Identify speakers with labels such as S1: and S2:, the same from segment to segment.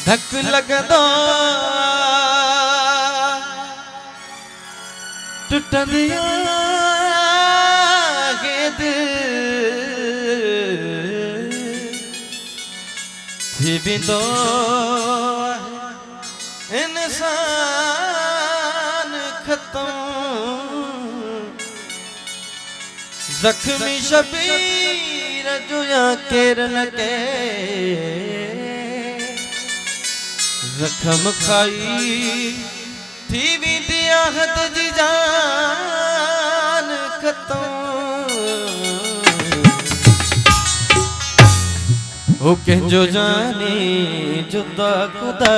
S1: धक लगदो टुटदिया गेद थी बिंदो इंसान खत्म जख्मी शबीर जुया केरन के जख्म खाई थी भी दिया हद जी जान खत्म हो के जो जाने जुदा खुदा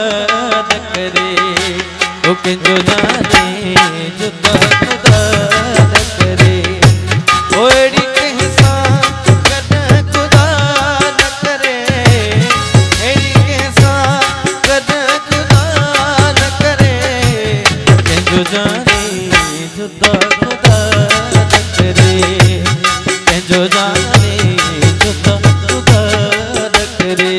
S1: न करे हो के जो जाने जुदा खुदा न करे ओड़ी कहसा कद खुदा न करे एड़ी कहसा कद खुदा न करे के जो जाने जुदा खुदा न करे के जो जाने जुदा खुदा न करे।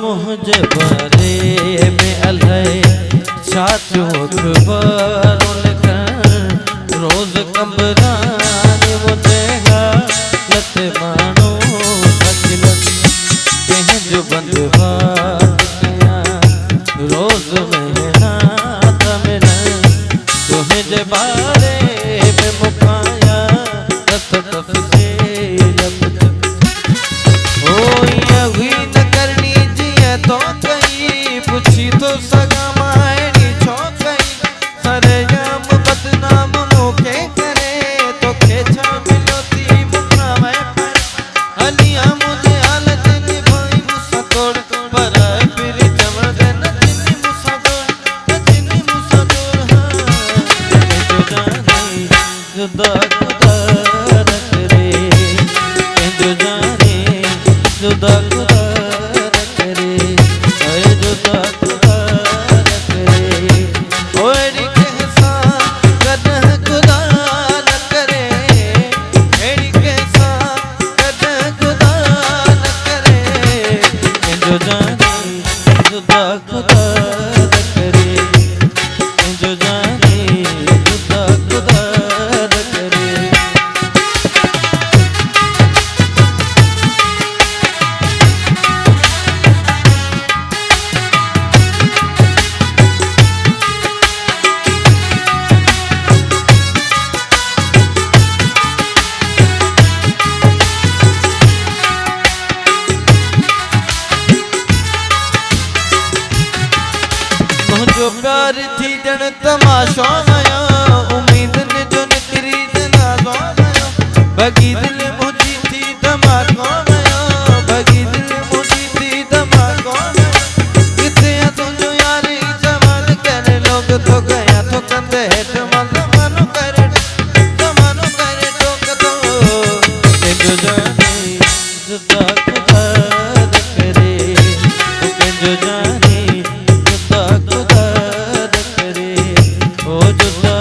S1: मुझे बारे में अलह चाचोक बारुल रोज कमरान मुझे हालत मानो बचलत कह जो बंदवा रोज महीना तमना तुम्हें जे बारे में मुकाया तत तफसील ओ ये न करनी जिया तो कहीं पूछी तो सगा मायनी छो कहीं सरयाम बदनाम मोके करे तो खेचा मिलोती मुखना मैं पर अलिया मुझे हालत निभाई मुसा तोड़ पर फिर जमर देना जिन्नी मुसा तोड़ हाँ जो जाने जुदा खुदा न करे जो जाने जुदा खुदा न करे जुदा खुदा न करे ओड़ी कहसा कद खुदा न करे एड़ी कहसा कद खुदा न करे जो जाने जुदा खुदा न करे जो जाने जुदा खुदा न करे। जो प्यार थी जन तमाशा नया उम्मीद ने जो निकरी ना गो नया बगी दिल मुझी थी धमाको नया बगी दिल मुझी थी धमाको नया किथे तो जो यारी जवान करे लोग तो गया तो कंधे हेठ मानो करे टोक तो के जो जाने जुदा खुदा न करे के जो जाने जुदा खुदा ओ जुदा